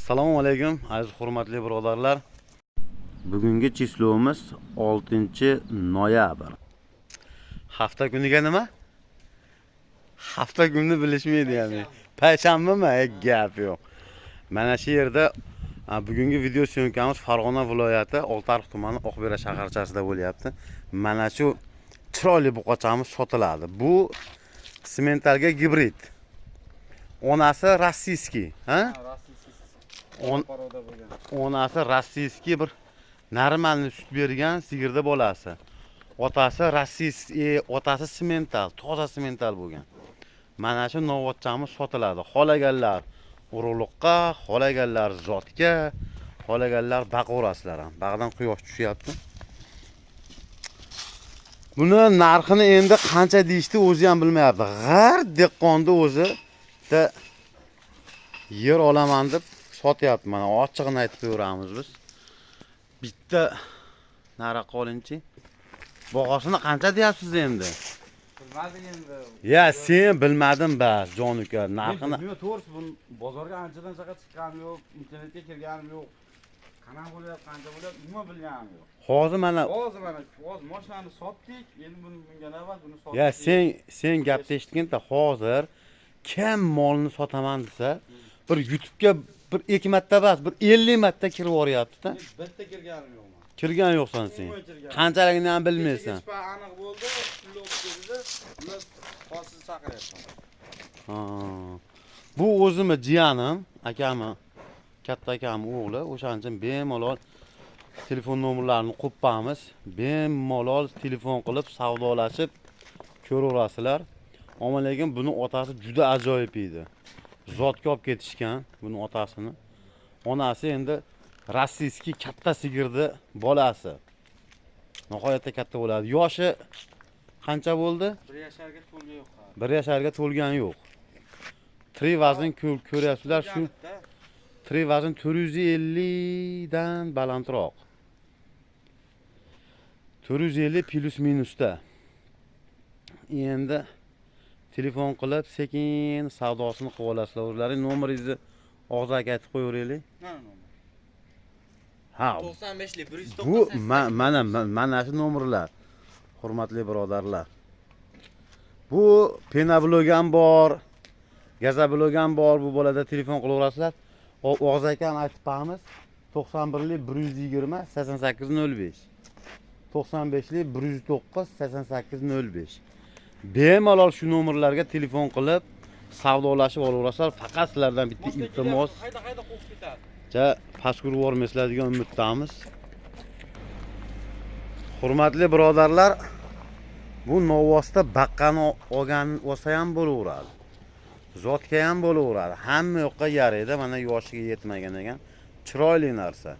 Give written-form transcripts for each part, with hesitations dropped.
Assalomu alaykum aziz hurmatli birodarlar. Bugungi chislomimiz 6-noyabr. Hafta kuniga nima? Hafta kunini bilishmaydi yani. Payshanbami? Gap yo'q. Mana shu yerda bugungi video syomkamiz Farg'ona viloyati Oltiariq tumani Oqbera shaharchasida bo'lyapti. Mana shu chiroyli buqachamiz sotiladi. Bu sementalga gibrid. Onasi rossiyskiy, ha? Onasi rossiyskiy bir normalniy sut bergan sigirda bolasi. Otasi rossiyskiy, otasi semental, toza semental bo'lgan. Mana shu novotchamiz sotiladi. Xohlaganlar urug'liqqa, xohlaganlar zotga, xohlaganlar baqorasizlar ham. Bag'dan quyosh tushyapti. Buni narxini endi qancha deyishdi o'zi ham bilmayapti. G'ar dehqonni o'zi da yer olaman deb sotyapti. Mana ochiqni aytib beramiz biz. Bitta nariqa olinchi. Bog'asini qancha deyapsiz endi? Bilmadim endi. Ya, sen bilmading bas, jon uka. Narxini. To'g'risi bu bozorga anchadan chaqa chiqqanim yo'q, internetga kirganim yo'q. Qanaqa bo'lyapti, qancha bo'lyapti, nima bilganim yo'q. Hozir mana mashinani sotdik, endi bunga navbat buni sotdik. Ya, sen gapni eshitganda hozir kim molni sotaman desa, bir YouTube'ga bir 2 marta bas, bir 50 marta kirib boryapti-da. Bitta kirganim yo'q. Kirgan yo'qsan sen. Qanchaligini ham bilmaysan. Aniq bo'ldi, pulni olib keldi, ular hozir chaqiryapti. Bu o'zimni jiyanim, akami, katta akam o'g'li, o'shaning bemalol telefon nomerlarini qo'yibamiz. Bemalol telefon qilib savdolashib ko'raverasizlar. Ammo lekin buni otasi juda ajoyib edi. Zotga olib ketishgan buni otasini. Onasi endi rossiyskiy katta sigirdi bolasi. Nihoyatda katta bo'ladi. Yoshi qancha bo'ldi? 1 yasharga to'lgan yo'q. 1 yasharga to'lgan yo'q. Tri vazn ko'ryapsizlar, shu tri vazn 450 dan balandroq. 450 plus minusda. Endi telefon qilib sekin savdosini qilib olasizlar. O'zlaring nomeringizni og'zaki aytib qo'yaveraylik. Ha, 95lik 190. bu mana shu nomerlar. Hurmatli birodarlar. Bu pena blogan bor, gaza blogan bor, bu bolada telefon qilaverasizlar. Og'zaki ham aytib qo'yamiz. 91lik 120 8805. 95lik 109 8805. Bemalol shu nomerlarga telefon qilib savdolashib olaverasizlar. Faqat sizlardan bitta iltimos. Qayda qo'yib ketadi. Pastga bormaysizlar degan umiddamiz. Hurmatli birodarlar, bu novvosda baqqani olgan olsa ham bo'laveradi. Zotga ham bo'laveradi. Hamma yoqqa yaraydi. Mana yoshiga yetmagan ekan. Chiroyli narsa.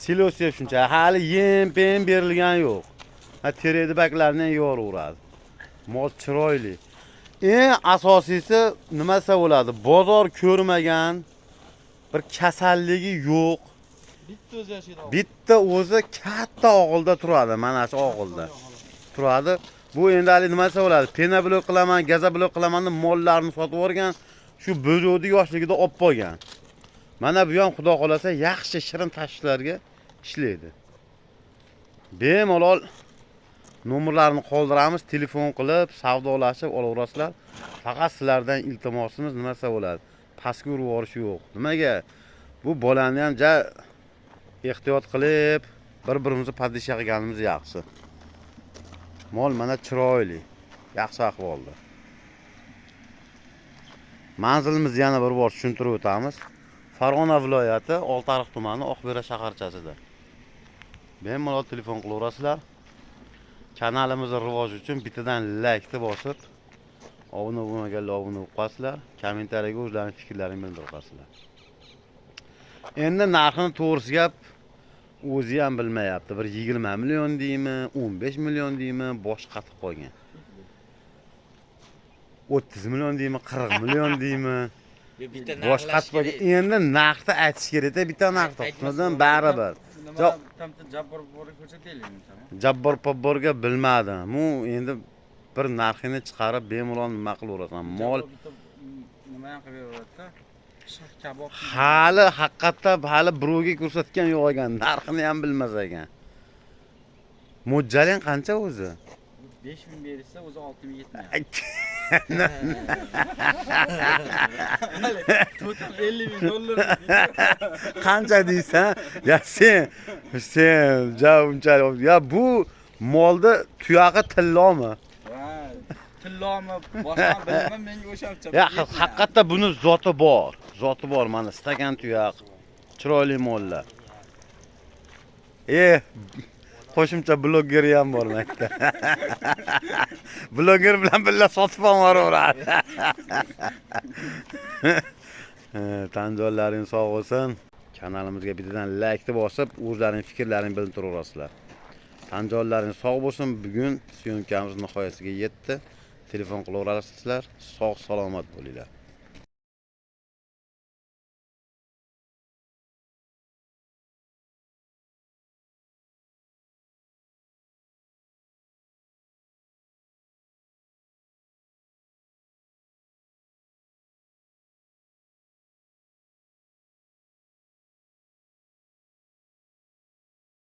Silosiya shunchalik. Hali yem-pem berilgan yo'q. Teredi baklarni yoraveradi. Mol chiroyli. Eng asosiysi nima desa bo'ladi? Bozor ko'rmagan, bir kasalligi yo'q. Bitta o'zi yashaydi. Bitta o'zi katta og'ilda turadi. Mana shu og'ilda turadi. Bu endi hali nima desa bo'ladi? Pena blok qilaman, gaza blok qilaman deb mollarni sotib o'rgan, shu bo'zodi yoshligida olib qo'ygan. Mana bu ham xudo xolasa yaxshi shirin tashvishlarga ishlaydi. Bemalol nomerlarni qoldiramiz, telefon qilib savdolashib olaverasizlar. Faqat sizlardan iltimosimiz nima desa bo'ladi? Pastga urib yuborish yo'q. Nimaga? Bu bolani ham ehtiyot qilib, bir-birimizni padisha qilganimiz yaxshi. Mol mana chiroyli, yaxshi ahvolda. Manzilimizni yana bir bor tushuntirib o'tamiz. Farg'ona viloyati Oltiariq tumani Oqbera shaharchasida. Bemalol telefon qilaverasizlar. Kanalimizni rivoji uchun bittadan like bosib, obuna bo'lmaganlar obuna bo'lib qo'yasizlar. Kommentariyaga o'zlaringiz fikrlaringizni bildirib qo'yasizlar. Endi narxini to'g'risi gap o'zi ham bilmayapti. Bir 20 million deymi, 15 million deymi, bosh qatib qolgan. 30 million deymi, 40 million deymi? Bosh qatib qolgan. Endi narxni aytish kerak-da, bitta narxni aytmadan baribir. Jabbor pobborga ko'rsataylikmi? Jabbor pobborga bilmadim. Bu endi bir narxini chiqarib bemalol nima qilaverasan? Mol nima ham qilib beraveradi-da? Shah kabob. Hali haqiqatda hali birovga ko'rsatgan yo'q ekan, narxini ham bilmas ekan. Mo'ljalling qancha o'zi? 5000 berishsa o'zi 6000 yetmaydi. Total 50 000 dollar. Qancha deysan? Ya sen ja unchalik. Ya bu molda tuyog'i tillomi? Ha, tillomi, boshqa bilaman, menga o'shancha. Ya haqiqatda buni zoti bor. Zoti bor, mana stakan tuyoq. Chiroyli mollar. Qo'shimcha blogger ham bor makka. Blogger bilan birga sotib olmaveradi. Tanjollaring sog' bo'lsin. Kanalimizga bittadan like bosib, o'zlaring fikrlaringni bildirib Tanjollaring sog' bo'lsin. Bugun syomkamiz nihoyasiga yetdi. Telefon qilaverasizlar. Sog' salomat bo'linglar.